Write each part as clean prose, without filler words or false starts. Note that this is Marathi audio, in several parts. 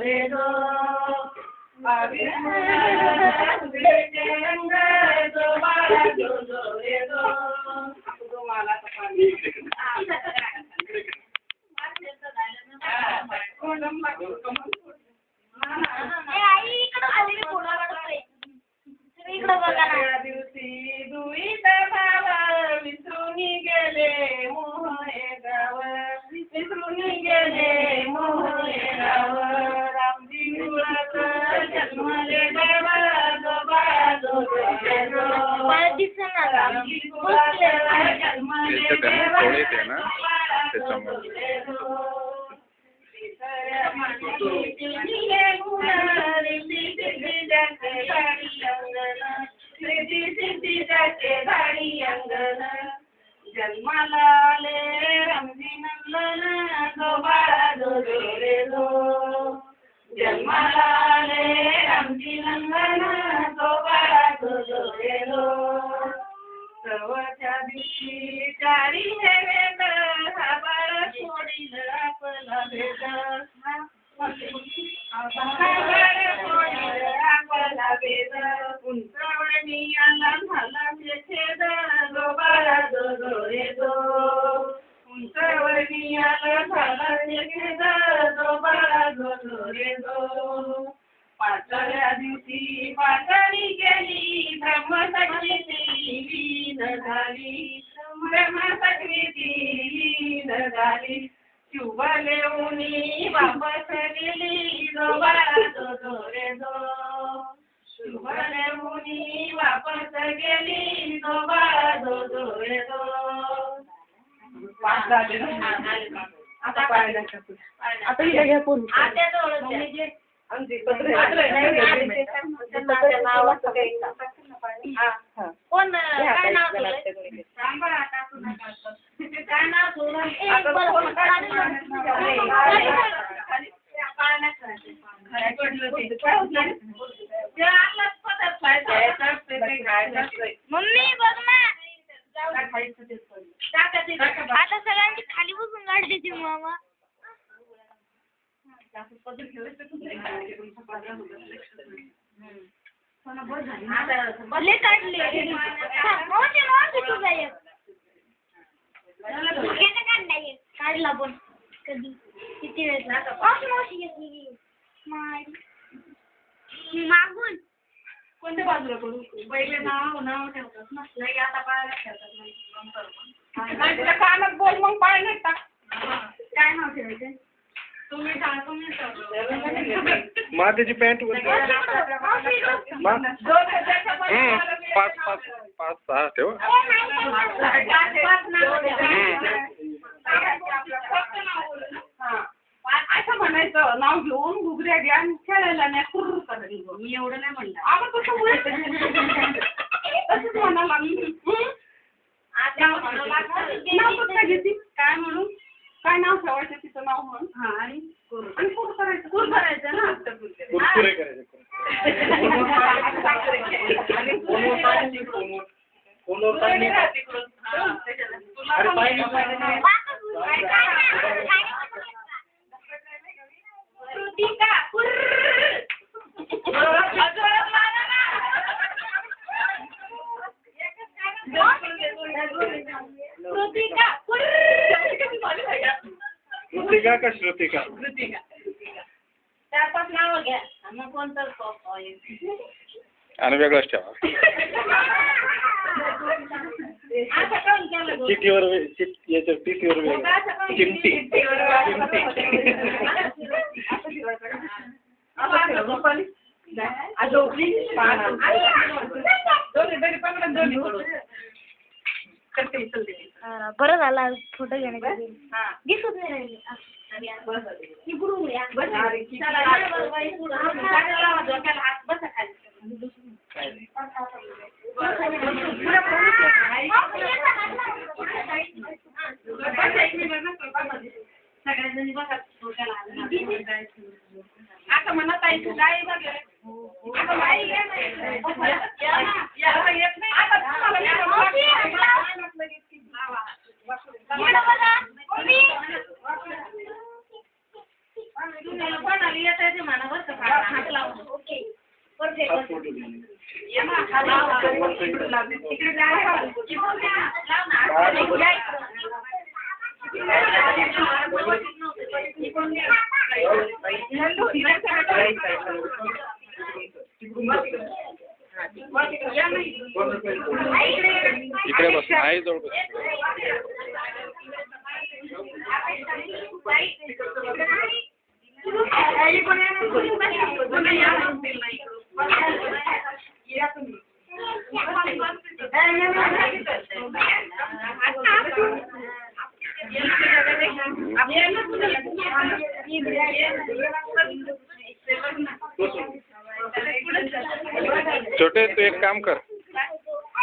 रे दो दिवशी दुईत भाव विसरून गेले मोहे गाव विसरून गेले मोहे गाव रामजी मुळात जन्मले देवा रामजी मुळात जन्मले देवा जन्माला आले रामजी नंदन दो बाळा दो रे दो जन्माला आले रामजी नंदन दो बाळा दो रे दो सर्वच्या दिवशी चारी हे वेद हा बाळ सोडील आपला भेद आपला भेद उंचावणी आला झाला छेद दो बाळा दो रे दो उंचावणी आला झाला छेद दो बाळा दो रे दो पाचव्या दिवशी पाचारी गेली ब्रह्मसक्रीती लीन झाली ब्रह्मसक्रीती लीन झाली शुभले उनी वापस गेली दो बाळा दो रे दो शुभले उनी वापस गेली दो बाळा दो रे दो पाच झाले ना आता पाहिजे आता हे घ्या पूर्ण आता जवळ आमची पत्र कोण काय नाव सांगा टाकू नका काय नाव सोडून मम्मी बघ ना आता सगळ्यांची खाली बसून गाडली मामा काढला पण कधी किती वेळ मागून कोणत्या बाजूला करू पहिले नाव ठेवतात ना आता पाळण्यात ठेवतात नाही कानात बोल मग पाळण्यात टाक काय नाव ठेवायचं तुम्ही सांगा तुम्ही मातेची पॅन्ट पाच सहा ठेव असं म्हणायचं नाव घेऊन घुगऱ्या घ्या आणि खेळायला नाही कुर्र करेल मी एवढं नाही म्हणलं आपण कसं तसंच म्हणाला काय म्हणून काय नाव ठेवायचं तिचं नाव म्हणून आणि कुर करायचं ना कुरकुरे करायचे कृतिका का श्रुतिका चार पाच नाव घ्या मग कोणतं आणि वेगळंच ठेवा चिठ्ठीवर याच्या टीसीवर वेगळं चिमटी बरं झाला फोटो घेण्यासाठी दिसत नाही सगळ्यांनी बघा आता म्हणत आहे तू गाई वगैरे आता गाई येत नाही आता कोणाला येत आहे ते म्हणा बरं का हात लावून. Okay perfect. ये ना हात लावा. तिकडे जा. लाव ना. इकडे बस आई जवळ बस. छोटे तू एक काम कर,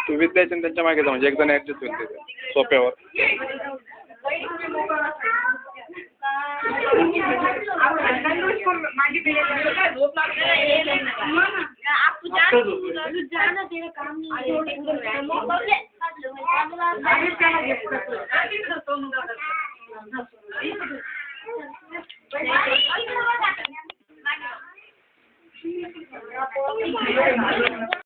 तू विद्यार्थी त्यांच्या मागे जा म्हणजे एक जण ऍडजस्ट होईल तिथे सोप्यावर.